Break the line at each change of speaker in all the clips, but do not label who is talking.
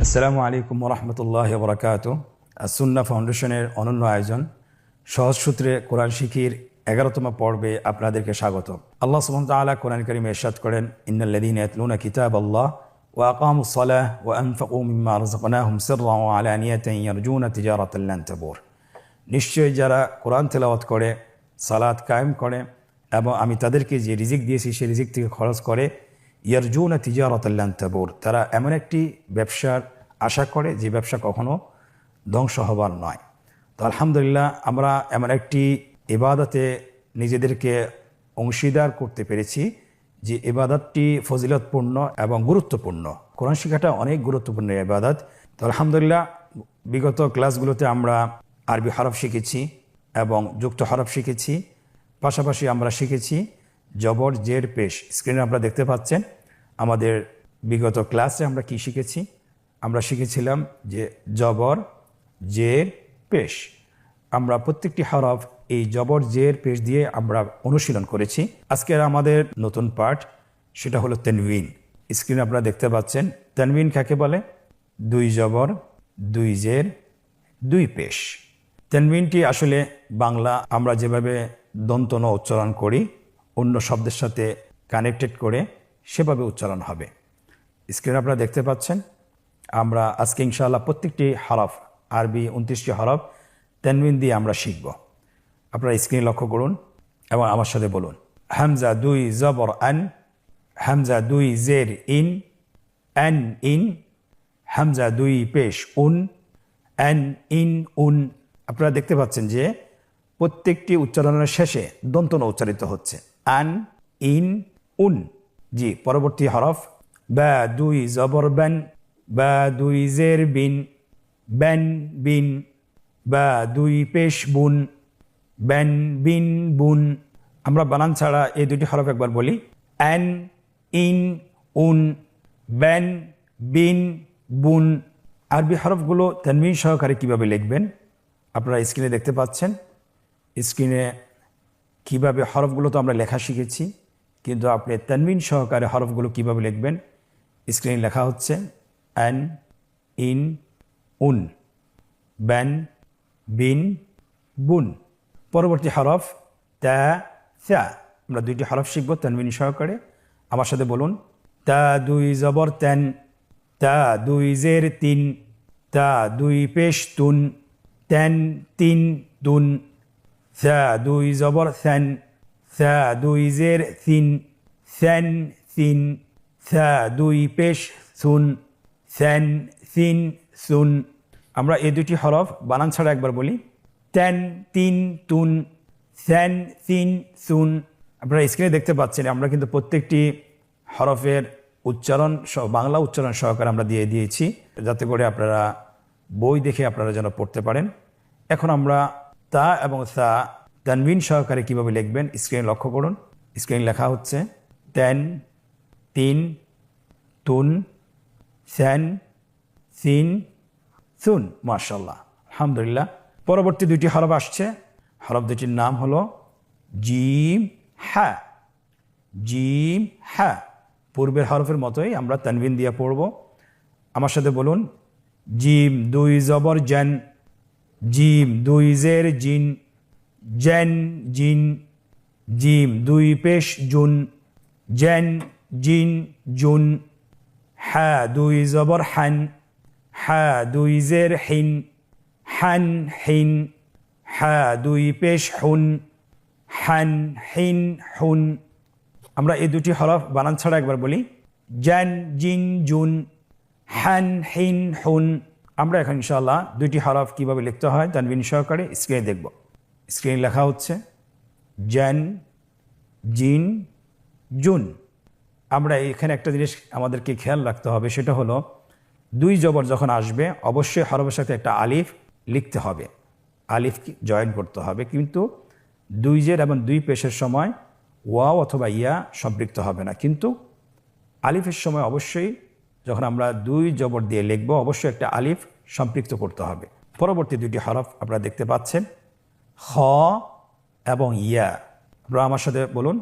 আসসালামু আলাইকুম ওরহমতুল্লাহি ওবরাকাতুহু। সুন্নাহ ফাউন্ডেশনের অনন্য আয়োজন সহজ সূত্রে কোরআন শিখির 11তম পর্বে আপনাদেরকে স্বাগত। আল্লাহ সুবহানাহু ওয়া তাআলা কোরআন কারীমে ইরশাদ করেন, ইন্নাল্লাযীনা ইয়াতলুনা কিতাবাল্লাহ ওয়া আকামুস সালাহ ওয়া আনফাকু মিম্মা রাযাকনাহুম সিররান ওয়া আলানিয়াতান ইয়ারজুনা তিজারাতান লান তাবুর। নিশ্চয়ই যারা কোরআন তেলাওয়াত করে, সালাত কায়েম করে এবং আমি তাদেরকে যে রিজিক দিয়েছি সেই রিজিক থেকে খরচ করে, ইয়ারজুনা তিজারাতান লান তাবুর, তারা এমন একটি ব্যবসার আশা করে যে ব্যবসা কখনো ধ্বংস হবার নয়। তো আলহামদুলিল্লাহ আমরা এমন একটি ইবাদতে নিজেদেরকে অংশীদার করতে পেরেছি যে ইবাদতটি ফজিলতপূর্ণ এবং গুরুত্বপূর্ণ। কোরআন শিক্ষাটা অনেক গুরুত্বপূর্ণ ইবাদত। তো আলহামদুলিল্লাহ বিগত ক্লাসগুলোতে আমরা আরবি হরফ শিখেছি এবং যুক্ত হরফ শিখেছি, পাশাপাশি আমরা শিখেছি জবর জের পেশ। স্ক্রিনে আপনারা দেখতে পাচ্ছেন আমাদের বিগত ক্লাসে আমরা কি শিখেছি। আমরা শিখেছিলাম যে জবর জের পেশ, আমরা প্রত্যেকটি হরফ এই জবর জের পেশ দিয়ে আমরা অনুশীলন করেছি। আজকের আমাদের নতুন পাঠ সেটা হলো তানবিন। স্ক্রিনে আপনারা দেখতে পাচ্ছেন তানবিন কাকে বলে? দুই জবর দুই জের দুই পেশ। তানবিনটি আসলে বাংলা আমরা যেভাবে দন্ত ন উচ্চারণ করি অন্য শব্দের সাথে কানেক্টেড করে সেভাবে উচ্চারণ হবে। স্ক্রিনে আপনারা দেখতে পাচ্ছেন আমরা আজকে ইনশাআল্লাহ প্রত্যেকটি হরফ, আরবি 29টি হরফ তানবিন দিয়ে আমরা শিখব। আপনারা স্ক্রিনে লক্ষ্য করুন এবং আমার সাথে বলুন, হামজা দুই জবর আন, হামজা দুই জের ইন, আন ইন, হামজা দুই পেশ উন, আন ইন উন। আপনারা দেখতে পাচ্ছেন যে প্রত্যেকটি উচ্চারণের শেষে দন্ত ন উচ্চারিত হচ্ছে, আন ইন উন। জি, পরবর্তী হরফ বা দুই জবর বান, বা দুই জের বিন, ব্যান বিন, বা দুই পেশ বুন, ব্যান বিন বুন। আমরা বানান ছাড়া এই দুটি হরফ একবার বলি, অ্যান ইন উন, ব্যান বিন বুন। আরবি হরফগুলো তানবিন সহকারে কিভাবে লিখবেন আপনারা স্ক্রিনে দেখতে পাচ্ছেন। স্ক্রিনে কিভাবে হরফগুলো তো আমরা লেখা শিখেছি, কিন্তু আপনি তানবিন সহকারে হরফগুলো কিভাবে লিখবেন স্ক্রিনে লেখা হচ্ছে অ্যান ইন উন, ব্যান বিন বুন। পরবর্তী হরফ তা সা। আমরা দুইটি হরফ শিখব তানবিন সহকারে। আমার সাথে বলুন, তা দুই জবর তেন, তা দুই জের তিন, তা দুই পেশ তুন, তেন তিন দুন, সা দুই জবর সেন, সা দুই জের সিন, সেন সিন, সা দুই পেশ সুন, সেন সিন সুন। আমরা এই দুটি হরফ বানান ছাড়া একবার বলি, তেন তিন তুন, সেন সিন সুন। আপনারা স্ক্রিনে দেখতে পাচ্ছেন আমরা কিন্তু প্রত্যেকটি হরফের উচ্চারণ বাংলা উচ্চারণ সহকারে আমরা দিয়ে দিয়েছি, যাতে করে আপনারা বই দেখে আপনারা যেন পড়তে পারেন। এখন আমরা তা এবং সা তানবিন সহকারে কিভাবে লিখবেন স্ক্রিনে লক্ষ্য করুন। স্ক্রিনে লেখা হচ্ছে তেন তিন তুন, সেন সিন সুন। মাশাআল্লাহ, আলহামদুলিল্লাহ। পরবর্তী দুটি হরফ আসছে। হরফ দুটির নাম হলো জিম হা। জিম হা পূর্বের হরফের মতোই আমরা তানবিন দিয়ে পড়ব। আমার সাথে বলুন, জিম দুই জবর জান, জিম দুই জের জিন, জেন জিন, জিম দুই পেশ জুন, জেন জিন জুন, হা দুই জবর হান, হা দুই জের হিন, হান হিন, হা দুই পেশ হুন, হান হিন হুন। আমরা এই দুটি হরফ বানান ছাড়া একবার বলি, জ্যান জিন জুন, হান হিন হুন। আমরা এখন ইনশাআল্লাহ দুইটি হরফ কিভাবে লিখতে হয় তানবিন সহকারে স্ক্রিনে দেখব। স্ক্রিনে লেখা হচ্ছে জ্যান জিন জুন। আমরা এখানে একটা জিনিস আমাদেরকে খেয়াল রাখতে হবে, সেটা হলো দুই জবর যখন আসবে অবশ্যই হরফের সাথে একটা আলিফ লিখতে হবে, আলিফ জয়েন করতে হবে, কিন্তু দুই জের এবং দুই পেশের সময় ওয়াও অথবা ইয়া সম্পৃক্ত হবে না। কিন্তু আলিফের সময় অবশ্যই যখন আমরা দুই জবর দিয়ে লিখব অবশ্যই একটা আলিফ সম্পৃক্ত করতে হবে। পরবর্তী দুটি হরফ আপনারা দেখতে পাচ্ছেন খ এবং ইয়া। আপনারা আমার সাথে বলুন,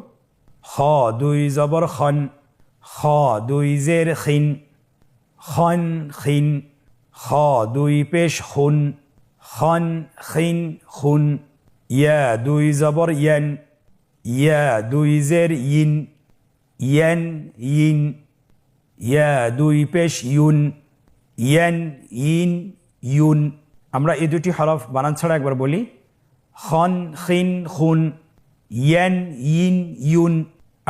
খ দুই জবর খন, খ দুই জের খিন, খন খিন, খ দুই পেশ হুন, খন খিন খুন। ইয়া দুই জবর ইয়ান, ইয়া দুই জের ইন, ইয়ান ইন। ইয়া দুই পেশ ইউন, ইয়ান ইন ইউন। আমরা এই দুটি হরফ বানান ছাড়া একবার বলি, খন খিন খুন, ইয়ান ইন ইউন।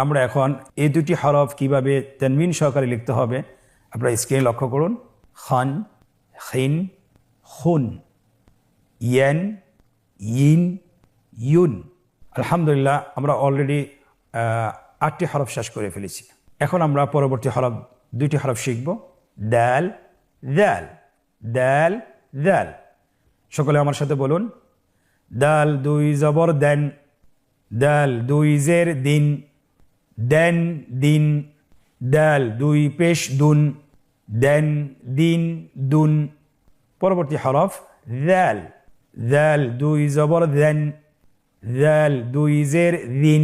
আমরা এখন এই দুটি হরফ কিভাবে তানবিন সহকারে লিখতে হবে আপনারা স্ক্রিনে লক্ষ্য করুন। খন খিন খুন, ইয়ান ইন ইউন। আলহামদুলিল্লাহ আমরা অলরেডি 8টি হরফ শেষ করে ফেলেছি। এখন আমরা পরবর্তী হরফ 2টি হরফ শিখব, দাল দাল, দাল দাল। সকলে আমার সাথে বলুন, দাল দুই জবর দেন, দাল দুই জের দিন, দেন দিন। দাল দুই পেশ দুন, দেন দিন দুন। পরবর্তী হরফ দাল, দাল দুই জবর দেন, দাল দুই জের দিন,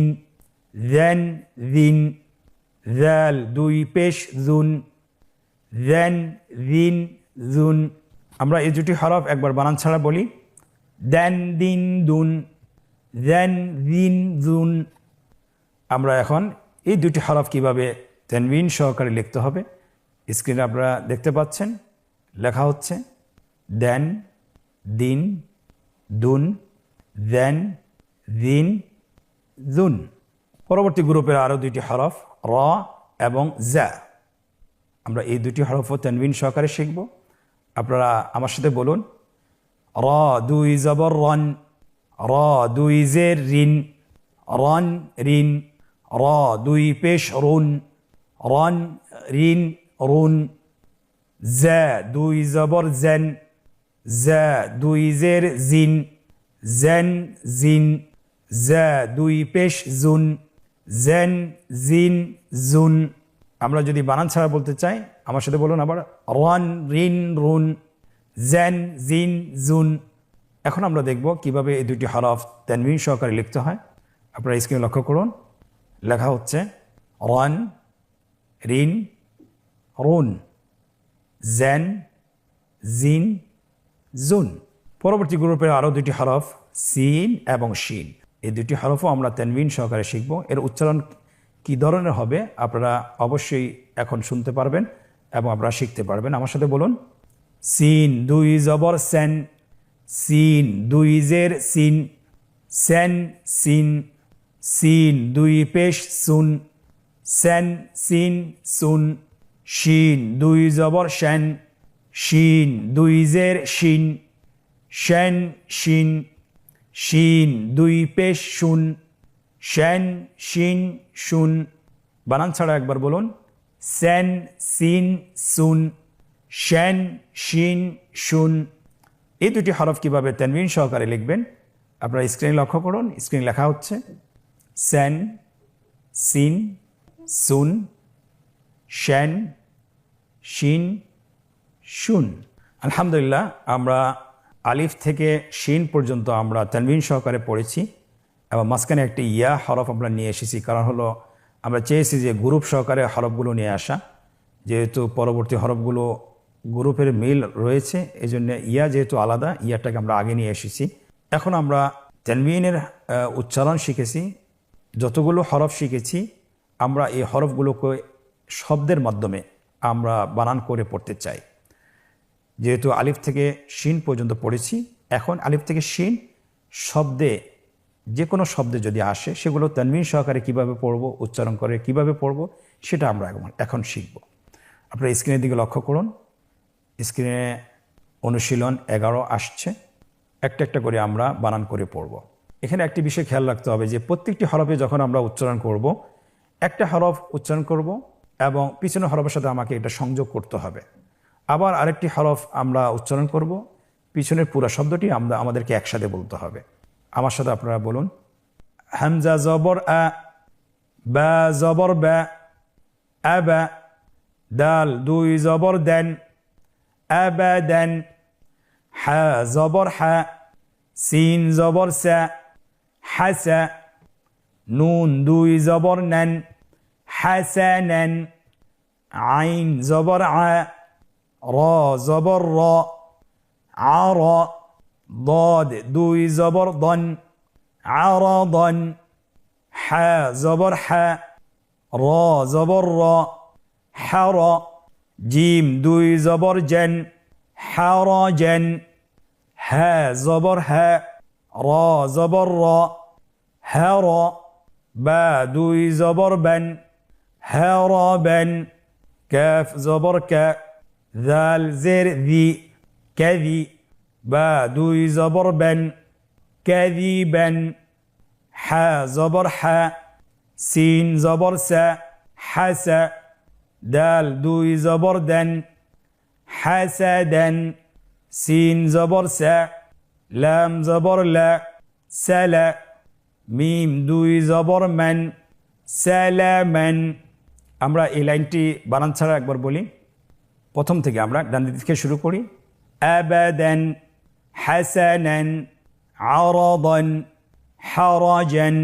দেন দিন। দাল দুই পেশ দুন, দেন দিন দুন। আমরা এই দুটি হরফ একবার বানান ছাড়া বলি, দেন দিন দুন, দেন দিন দুন। আমরা এখন এই দুটি হরফ কিভাবে তানবিন সহকারে লিখতে হবে স্ক্রিনে আপনারা দেখতে পাচ্ছেন। লেখা হচ্ছে দেন দিন দুন, দেন দিন দুন। পরবর্তী গ্রুপের আরও 2টি হরফ র এবং জা। আমরা এই 2টি হরফ তানবিন সহকারে শিখব। আপনারা আমার সাথে বলুন, র দুই জবর রন, র দুই জের রিন, রন রিন। র দুই পেশ রুন, রন রিন রুন। জা দুই জবর জেন, জা দুই জের জিন, জেন জিন। জা দুই পেশ জুন, জেন জিন জুন। আমরা যদি বানান ছাড়া বলতে চাই আমার সাথে বলুন আবার, রন রিন রুন, জেন জিন জুন। এখন আমরা দেখব কিভাবে এই 2টি হরফ তানবিন সহকারে লিখতে হয়। আপনারা স্ক্রিনে লক্ষ্য করুন। লেখা হচ্ছে রন রিন রুন, জেন জিন জুন। পরবর্তী গ্রুপের আরও 2টি হরফ সিন এবং শিন। এই 2টি হরফও আমরা তানবিন সহকারে শিখব। এর উচ্চারণ কি ধরনের হবে আপনারা অবশ্যই এখন শুনতে পারবেন এবং আপনারা শিখতে পারবেন। আমার সাথে বলুন, সিন দুই জবর সেন, সিন দুই জের সিন, সেন সিন। সিন দুই পেশ সুন, সেন সিন সুন। শিন দুই জবর শেন, শিন দুই জের শিন, শেন শিন। শিন দুই পেশ শুন, শেন শিন শুন। বানান ছাড়া একবার বলুন, সেন সিন সুন, শেন শিন শুন। এই 2টি হরফ কিভাবে তানবিন সহকারে লিখবেন আপনারা স্ক্রিনে লক্ষ্য করুন। স্ক্রিনে লেখা হচ্ছে সেন সিন সুন, শেন শিন শুন। আলহামদুলিল্লাহ আমরা আলিফ থেকে শিন পর্যন্ত আমরা তানবিন সহকারে পড়েছি এবং মাঝখানে একটি ইয়া হরফ আমরা নিয়ে এসেছি। কারণ হলো আমরা চেয়েছি যে গ্রুপ সহকারে হরফগুলো নিয়ে আসা, যেহেতু পরবর্তী হরফগুলো গ্রুপের মিল রয়েছে এই জন্য ইয়া যেহেতু আলাদা, ইয়াটাকে আমরা আগে নিয়ে এসেছি। এখন আমরা তানবিনের উচ্চারণ শিখেছি, যতগুলো হরফ শিখেছি আমরা এই হরফগুলোকে শব্দের মাধ্যমে আমরা বানান করে পড়তে চাই। যেহেতু আলিফ থেকে শিন পর্যন্ত পড়েছি, এখন আলিফ থেকে শিন শব্দে যে কোনো শব্দে যদি আসে সেগুলো তানবিন সহকারে কিভাবে পড়ব, উচ্চারণ করে কিভাবে পড়ব সেটা আমরা এখন শিখব। আপনারা স্ক্রিনের দিকে লক্ষ্য করুন। স্ক্রিনে অনুশীলন 11 আসছে। একটা একটা করে আমরা বানান করে পড়ব। এখানে একটি বিষয় খেয়াল রাখতে হবে যে প্রত্যেকটি হরফে যখন আমরা উচ্চারণ করব, একটা হরফ উচ্চারণ করব এবং পিছনের হরফের সাথে আমাকে এটা সংযোগ করতে হবে। আবার আরেকটি হরফ আমরা উচ্চারণ করব, পিছনের পুরো শব্দটি আমাদেরকে একসাথে বলতে হবে। আমার সাথে আপনারা বলুন, হামজা জবর আ, বা জবর বা, আবা। দাল দুই জবর দেন, আবাদান। হা জবর হা, সিন জবর সা, হাসা। নুন দুই জবর নেন, হাসানান। আইন জবর আ, র জবর র, আর ضاد দুই জবর দন, আরাদন, হা জবর হা, র জবর র, হার, জিম দুই জবর জেন, হারাজেন, হা জবর হা, র জবর র, হার, বা দুই জবর বেন, হারাবেন, কাফ জবর কা, দাল জের দি, কাদি, বা দুই জবর বেন, কাদিবেন, হা জবর হা, সিন জবর সা, হাসা, দাল দুই জবর দেন, হাসাদেন, সিন জবর সা, লাম জবর লা, সালা, মিম দুই জবর মান, সালামান। আমরা এই লাইনটি বানান ছাড়া একবার বলি, প্রথম থেকে আমরা ডান দিক থেকে শুরু করি। আবাদান, হাসানান, আরাদান, হারাজান,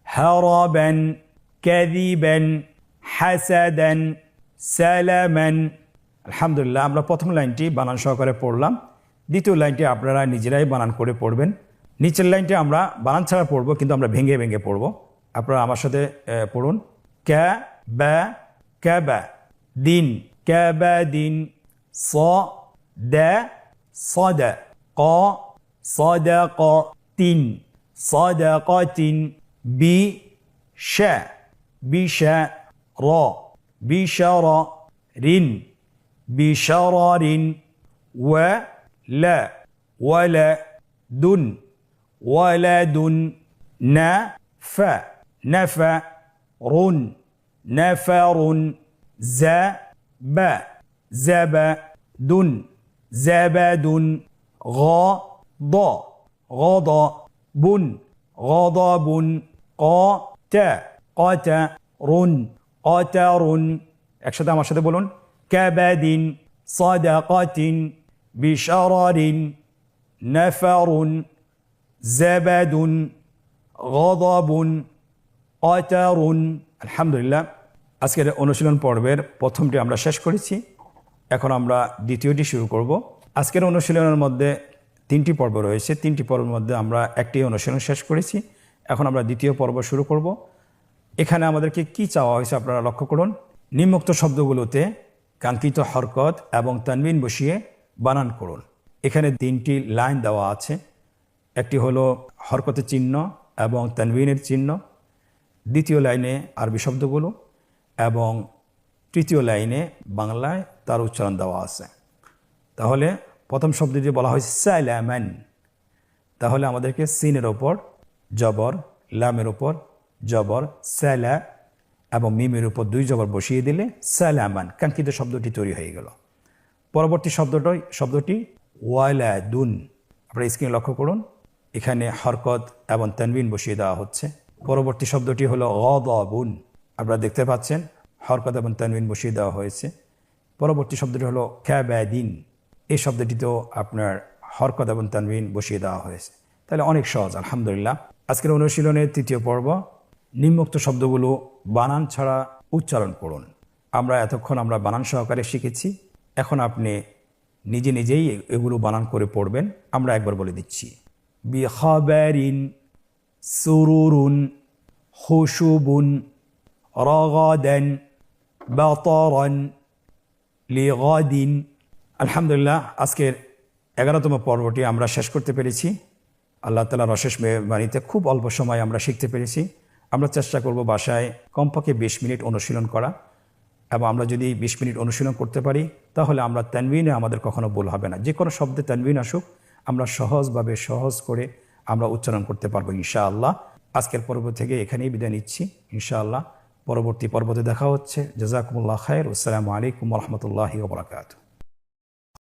হারাবান, কাযিবান, হাসাদান, সালামান। আলহামদুলিল্লাহ, আমরা প্রথম লাইনটি বানান সহকারে পড়লাম। দ্বিতীয় লাইনটি আপনারা নিজেরাই বানান করে পড়বেন। নিচের লাইনটি আমরা বানান ছাড়া পড়ব, কিন্তু আমরা ভেঙে ভেঙে পড়ব। আপনারা আমার সাথে পড়ুন। কা বা কাবা দিন, কাবা দিন, স দা সদা, ক সদা ক তিন, সদা ক তিন, বি শা বিশা, র বিশার, রিন বিশারিন, ওয়া লা ওয়ালা, দুন ওয়ালাদুন, না ফা নাফা, রুন নাফারুন, জা বা জাবা, দুন জাবাদুন, গ দ গদ, বুন গদবুন, ক তা কতা, রুন কতারুন। একসাথে আমার সাথে বলুন। কাবাদিন, সাদাকাতিন, বিশারিন, নাফারুন, জাবাদুন, গদবুন, কতারুন। আলহামদুলিল্লাহ, আজকের অনুশীলন পর্বের প্রথমটি আমরা শেষ করেছি। এখন আমরা দ্বিতীয়টি শুরু করব। আজকের অনুশীলনের মধ্যে তিনটি পর্ব রয়েছে। তিনটি পর্বের মধ্যে আমরা একটি অনুশীলন শেষ করেছি। এখন আমরা দ্বিতীয় পর্ব শুরু করব। এখানে আমাদেরকে কি চাওয়া হয়েছে আপনারা লক্ষ্য করুন। নিম্নোক্ত শব্দগুলোতে কাঙ্ক্ষিত হরকত এবং তানবিন বসিয়ে বানান করুন। এখানে তিনটি লাইন দেওয়া আছে। একটি হলো হরকতের চিহ্ন এবং তানবিনের চিহ্ন, দ্বিতীয় লাইনে আরবি শব্দগুলো, এবং তৃতীয় লাইনে বাংলায় তার উচ্চারণ দেওয়া আছে। তাহলে প্রথম শব্দটি বলা হয়েছে সালামান। তাহলে আমাদেরকে সিনের ওপর জবর, লামের ওপর জবর, সালা এবং মিমের উপর দুই জবর বসিয়ে দিলে সালামান, কাঙ্ক্ষিত শব্দটি তৈরি হয়ে গেল। পরবর্তী শব্দটি ওয়ালাদুন। আপনারা স্ক্রিনে লক্ষ্য করুন, এখানে হরকত এবং তানবিন বসিয়ে দেওয়া হচ্ছে। পরবর্তী শব্দটি হলো গদাবুন। আপনারা দেখতে পাচ্ছেন হরকত এবং তানবিন বসিয়ে দেওয়া হয়েছে। পরবর্তী শব্দটি হলো কাবাদিন। এই শব্দটিতেও আপনার হরকত এবং তানবিন বসিয়ে দেওয়া হয়েছে। তাহলে অনেক সহজ। আলহামদুলিল্লাহ, আজকের অনুশীলনের তৃতীয় পর্ব। নিম্নোক্ত শব্দগুলো বানান ছাড়া উচ্চারণ করুন। আমরা এতক্ষণ বানান সহকারে শিখেছি। এখন আপনি নিজে নিজেই এগুলো বানান করে পড়বেন। আমরা একবার বলে দিচ্ছি। বিখাবারিন, সুরুরুন, খুশুবুন, রগাদান, বাতারান, লিগাদিন। আলহামদুলিল্লাহ, আজকের 11তম পর্বটি আমরা শেষ করতে পেরেছি। আল্লাহ তাআলার অশেষ মেহেরবানিতে খুব অল্প সময় আমরা শিখতে পেরেছি। আমরা চেষ্টা করব বাসায় কমপক্ষে 20 মিনিট অনুশীলন করা, এবং আমরা যদি 20 মিনিট অনুশীলন করতে পারি তাহলে আমরা তানবিনে আমাদের কখনো ভুল হবে না। যে কোনো শব্দে তানবিন আসুক, আমরা সহজভাবে সহজ করে আমরা উচ্চারণ করতে পারবো ইনশাআল্লাহ। আজকের পর্ব থেকে এখানেই বিদায় নিচ্ছি ইনশাআল্লাহ। পরবর্তী পর্বতে দেখা হচ্ছে। জাযাকুমুল্লাহ খায়র। আসসালামু আলাইকুম ওয়া রাহমাতুল্লাহি ওয়া বারাকাতুহু।